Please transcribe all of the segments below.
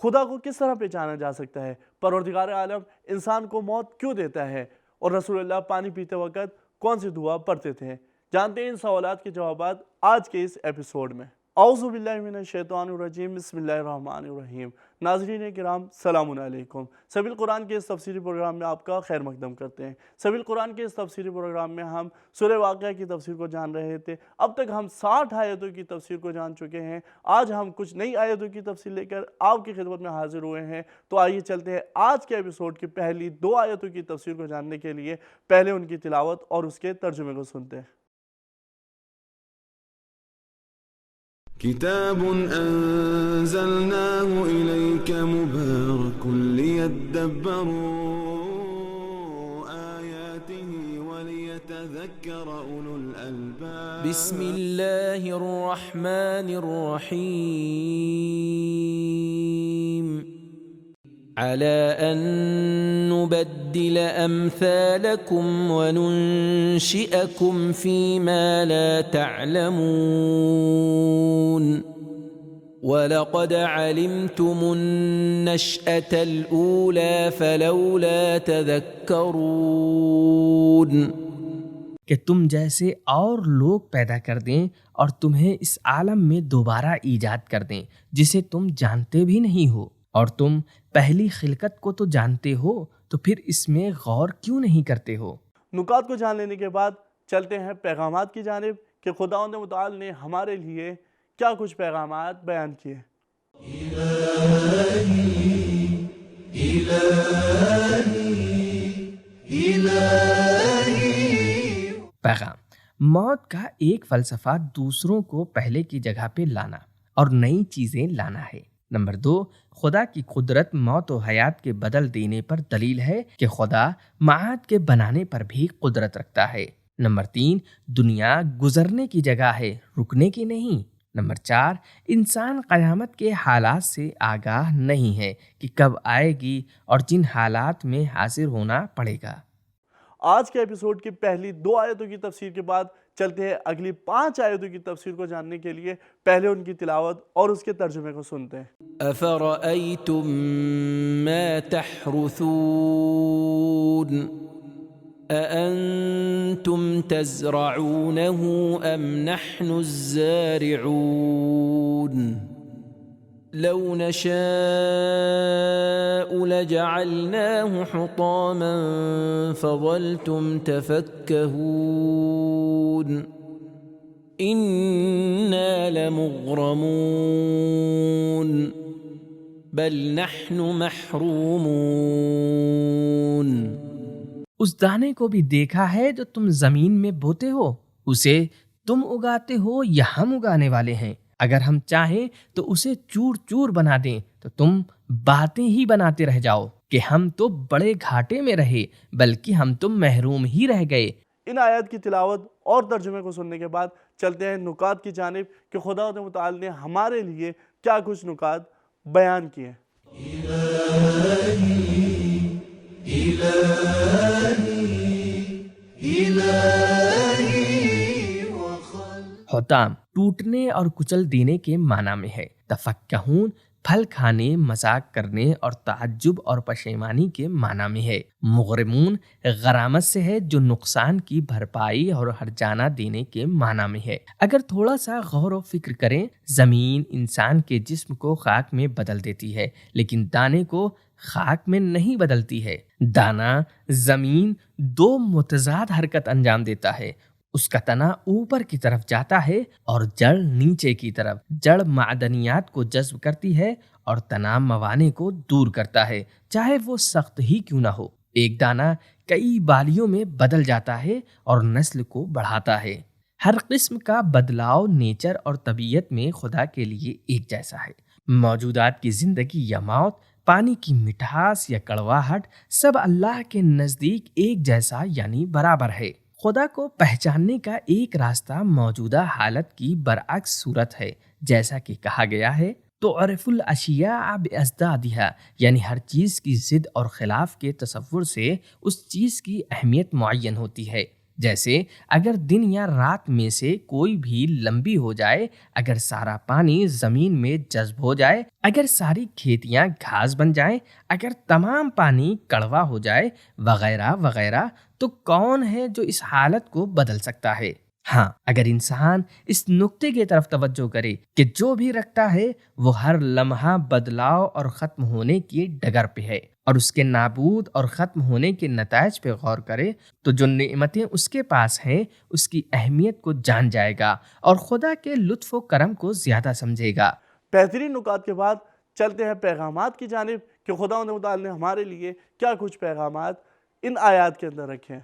خدا کو کس طرح پہچانا جا سکتا ہے؟ پروردگار عالم انسان کو موت کیوں دیتا ہے؟ اور رسول اللہ پانی پیتے وقت کون سی دعا پڑھتے تھے؟ جانتے ہیں ان سوالات کے جوابات آج کے اس ایپیسوڈ میں۔ اعوذ باللہ من الشیطان الرجیم، بسم اللہ الرحمن الرحیم۔ ناظرین کرام السلام علیکم۔ سبیل القرآن کے اس تفسیری پروگرام میں آپ کا خیر مقدم کرتے ہیں۔ سبیل القرآن کے اس تفسیری پروگرام میں ہم سورہ واقعہ کی تفسیر کو جان رہے تھے۔ اب تک ہم 60 آیتوں کی تفسیر کو جان چکے ہیں۔ آج ہم کچھ نئی آیتوں کی تفسیر لے کر آپ کی خدمت میں حاضر ہوئے ہیں۔ تو آئیے چلتے ہیں آج کے ایپیسوڈ کی پہلی 2 آیتوں کی تفسیر کو جاننے کے لیے پہلے ان کی تلاوت اور اس کے ترجمے کو سنتے ہیں۔ كتاب أنزلناه إليك مبارك ليدبروا آياته وليتذكر أولو الألباب بسم الله الرحمن الرحيم على أن نبدل أمثالكم وننشئكم فيما لا تعلمون ولقد علمتم النشأة الأولى فلولا تذكرون کہ تم جیسے اور لوگ پیدا کر دیں اور تمہیں اس عالم میں دوبارہ ایجاد کر دیں جسے تم جانتے بھی نہیں ہو، اور تم پہلی خلقت کو تو جانتے ہو تو پھر اس میں غور کیوں نہیں کرتے ہو؟ نکات کو جان لینے کے بعد چلتے ہیں پیغامات کی جانب کہ خداوند متعال نے ہمارے لیے کیا کچھ پیغامات بیان کیے۔ پیغام: موت کا ایک فلسفہ دوسروں کو پہلے کی جگہ پہ لانا اور نئی چیزیں لانا ہے۔ نمبر 2، خدا کی قدرت موت و حیات کے بدل دینے پر دلیل ہے کہ خدا معاد کے بنانے پر بھی قدرت رکھتا ہے۔ نمبر 3، دنیا گزرنے کی جگہ ہے، رکنے کی نہیں۔ نمبر 4، انسان قیامت کے حالات سے آگاہ نہیں ہے کہ کب آئے گی اور جن حالات میں حاضر ہونا پڑے گا۔ آج کے ایپیسوڈ کی پہلی 2 آیتوں کی تفسیر کے بعد چلتے ہیں اگلی 5 آیتوں کی تفسیر کو جاننے کے لیے پہلے ان کی تلاوت اور اس کے ترجمے کو سنتے ہیں۔ أفرأيتم ما تحرثون أأنتم تزرعونه أم نحن الزارعون لو نشاء لجعلناه حطاما فظلتم تفكهون إنا لمغرمون بل نحن محرومون۔ اس دانے کو بھی دیکھا ہے جو تم زمین میں بوتے ہو، اسے تم اگاتے ہو یا ہم اگانے والے ہیں؟ اگر ہم چاہیں تو اسے چور چور بنا دیں تو تم باتیں ہی بناتے رہ جاؤ کہ ہم تو بڑے گھاٹے میں رہے، بلکہ ہم تو محروم ہی رہ گئے۔ ان آیات کی تلاوت اور ترجمے کو سننے کے بعد چلتے ہیں نکات کی جانب کہ خداوند متعال نے ہمارے لیے کیا کچھ نکات بیان کیے۔ حطام ٹوٹنے اور کچل دینے کے معنی میں ہے۔ تفکہون پھل کھانے، مذاق کرنے اور تعجب اور پشیمانی کے معنی میں ہے۔ مغرمون غرامت سے ہے جو نقصان کی بھرپائی اور ہرجانہ دینے کے معنی میں ہے۔ اگر تھوڑا سا غور و فکر کریں، زمین انسان کے جسم کو خاک میں بدل دیتی ہے لیکن دانے کو خاک میں نہیں بدلتی ہے۔ دانہ زمین 2 متضاد حرکت انجام دیتا ہے، اس کا تنا اوپر کی طرف جاتا ہے اور جڑ نیچے کی طرف۔ جڑ معدنیات کو جذب کرتی ہے اور تنا موانع کو دور کرتا ہے، چاہے وہ سخت ہی کیوں نہ ہو۔ ایک دانہ کئی بالیوں میں بدل جاتا ہے اور نسل کو بڑھاتا ہے۔ ہر قسم کا بدلاؤ نیچر اور طبیعت میں خدا کے لیے ایک جیسا ہے۔ موجودات کی زندگی یا موت، پانی کی مٹھاس یا کڑواہٹ، سب اللہ کے نزدیک ایک جیسا یعنی برابر ہے۔ خدا کو پہچاننے کا ایک راستہ موجودہ حالت کی برعکس صورت ہے، جیسا کہ کہا گیا ہے تو عرف الاشیاء بازدادها، یعنی ہر چیز کی ضد اور خلاف کے تصور سے اس چیز کی اہمیت معین ہوتی ہے۔ جیسے اگر دن یا رات میں سے کوئی بھی لمبی ہو جائے، اگر سارا پانی زمین میں جذب ہو جائے، اگر ساری کھیتیاں گھاس بن جائیں، اگر تمام پانی کڑوا ہو جائے، وغیرہ وغیرہ، تو کون ہے جو اس حالت کو بدل سکتا ہے؟ ہاں، اگر انسان اس نقطے کی طرف توجہ کرے کہ جو بھی رکھتا ہے وہ ہر لمحہ بدلاؤ اور ختم ہونے کی ڈگر پہ ہے، اور اس کے نابود اور ختم ہونے کے نتائج پہ غور کرے، تو جو نعمتیں اس کے پاس ہیں اس کی اہمیت کو جان جائے گا اور خدا کے لطف و کرم کو زیادہ سمجھے گا۔ بہترین نکات کے بعد چلتے ہیں پیغامات کی جانب کہ خداوند متعال نے ہمارے لیے کیا کچھ پیغامات ان آیات کے اندر رکھے ہیں۔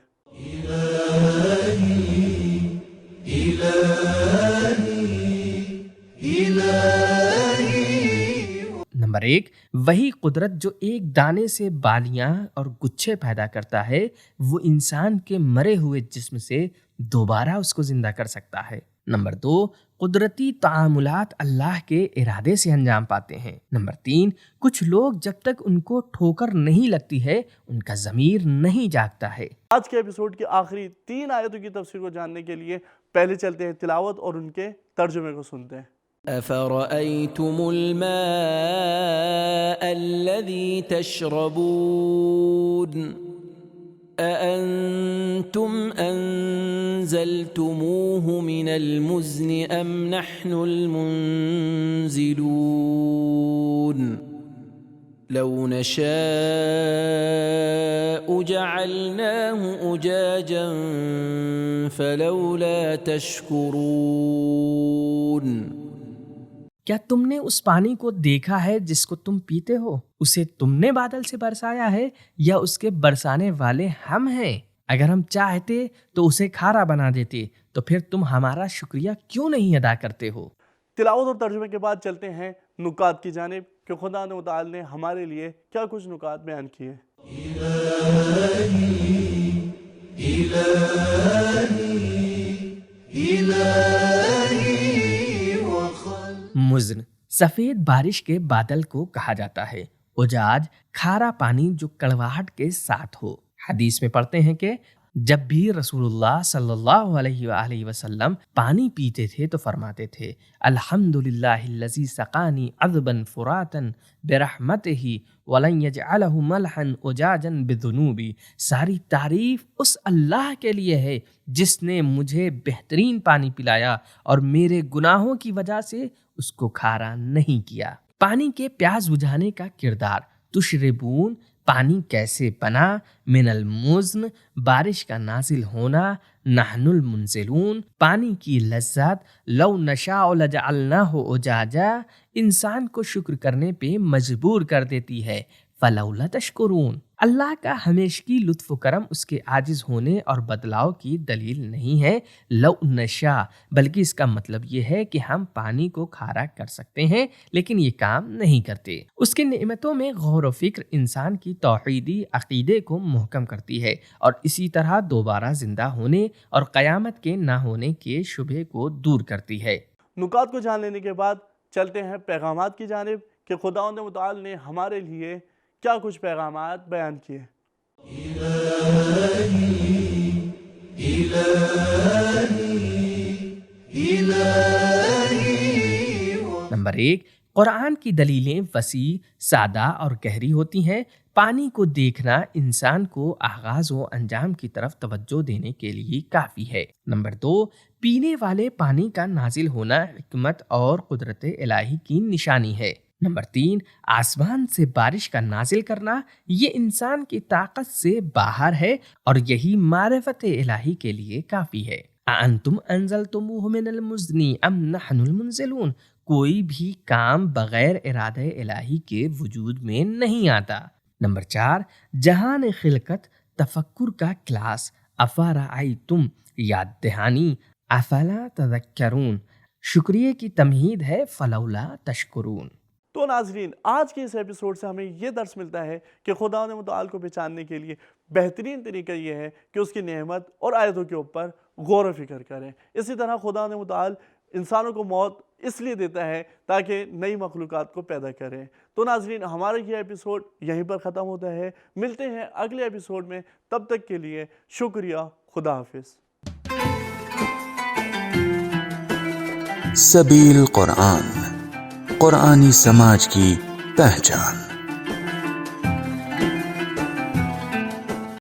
نمبر 1، وہی قدرت جو ایک دانے سے بالیاں اور گچھے پیدا کرتا ہے وہ انسان کے مرے ہوئے جسم سے دوبارہ اس کو زندہ کر سکتا ہے۔ نمبر 2، قدرتی تعاملات اللہ کے ارادے سے انجام پاتے ہیں۔ نمبر 3، کچھ لوگ جب تک ان کو ٹھوکر نہیں لگتی ہے ان کا ضمیر نہیں جاگتا ہے۔ آج کے ایپیسوڈ کی آخری 3 آیتوں کی تفسیر کو جاننے کے لیے پہلے چلتے ہیں تلاوت اور ان کے ترجمے کو سنتے ہیں۔ أفرأيتم الماء الذي تشربون أأنتم أنزلتموه من المزن أم نحن المنزلون لو نشاء جعلناه أجاجا فلولا تشكرون۔ کیا تم نے اس پانی کو دیکھا ہے جس کو تم پیتے ہو؟ اسے تم نے بادل سے برسایا ہے یا اس کے برسانے والے ہم ہیں؟ اگر ہم چاہتے تو اسے کھارا بنا دیتے، تو پھر تم ہمارا شکریہ کیوں نہیں ادا کرتے ہو؟ تلاوت اور ترجمے کے بعد چلتے ہیں نکات کی جانب کہ خدا متعال نے ہمارے لیے کیا کچھ نکات بیان کیے۔ مزن سفید بارش کے بادل کو کہا جاتا ہے، اجاج کھارا پانی جو کڑواہٹ کے ساتھ ہو۔ حدیث میں پڑھتے ہیں کہ جب بھی رسول اللہ صلی اللہ علیہ وآلہ وسلم پانی پیتے تھے تو فرماتے تھے الحمدللہ الذی سقانی عذبا فراتا برحمتہ ولن یجعلہ ملحا اجاجا بذنوبی۔ ساری تعریف اس اللہ کے لیے ہے جس نے مجھے بہترین پانی پلایا اور میرے گناہوں کی وجہ سے اس کو کھارا نہیں کیا۔ پانی کے پیاس بجھانے کا کردار۔ تشربون پانی کیسے بنا، من المزن بارش کا نازل ہونا، نحن المنزلون پانی کی لذت، لو نشاء لجعلناہ اجاجا انسان کو شکر کرنے پہ مجبور کر دیتی ہے، فلولا تشکرون اللہ کا ہمیشگی لطف و کرم اس کے عاجز ہونے اور بدلاؤ کی دلیل نہیں ہے۔ لو نشاء بلکہ اس کا مطلب یہ ہے کہ ہم پانی کو کھارا کر سکتے ہیں لیکن یہ کام نہیں کرتے۔ اس کی نعمتوں میں غور و فکر انسان کی توحیدی عقیدے کو محکم کرتی ہے اور اسی طرح دوبارہ زندہ ہونے اور قیامت کے نہ ہونے کے شبہ کو دور کرتی ہے۔ نکات کو جان لینے کے بعد چلتے ہیں پیغامات کی جانب کہ خداوند متعال نے ہمارے لیے کیا کچھ پیغامات بیان کیے۔ نمبر 1، قرآن کی دلیلیں وسیع، سادہ اور گہری ہوتی ہیں۔ پانی کو دیکھنا انسان کو آغاز و انجام کی طرف توجہ دینے کے لیے کافی ہے۔ نمبر 2، پینے والے پانی کا نازل ہونا حکمت اور قدرت الہی کی نشانی ہے۔ نمبر 3، آسمان سے بارش کا نازل کرنا یہ انسان کی طاقت سے باہر ہے اور یہی معرفت الہی کے لیے کافی ہے۔ اَأَنْتُمْ أَنزَلْتُمُوهُ مِنَ الْمُزْنِ أَمْ نَحْنُ الْمُنزِلُونَ کوئی بھی کام بغیر ارادہ الہی کے وجود میں نہیں آتا۔ نمبر 4، جہان خلقت تفکر کا کلاس، افرأیتم یاد دہانی، افلا تذکرون شکریہ کی تمہید ہے، فلولا تشکرون۔ تو ناظرین، آج کے اس ایپیسوڈ سے ہمیں یہ درس ملتا ہے کہ خداوند متعال کو پہچاننے کے لیے بہترین طریقہ یہ ہے کہ اس کی نعمت اور آیتوں کے اوپر غور و فکر کریں۔ اسی طرح خداوند متعال انسانوں کو موت اس لیے دیتا ہے تاکہ نئی مخلوقات کو پیدا کریں۔ تو ناظرین، ہمارا یہ ایپیسوڈ یہیں پر ختم ہوتا ہے۔ ملتے ہیں اگلے ایپیسوڈ میں، تب تک کے لیے شکریہ، خدا حافظ۔ سبیل قرآن، قرآنی سماج کی پہچان۔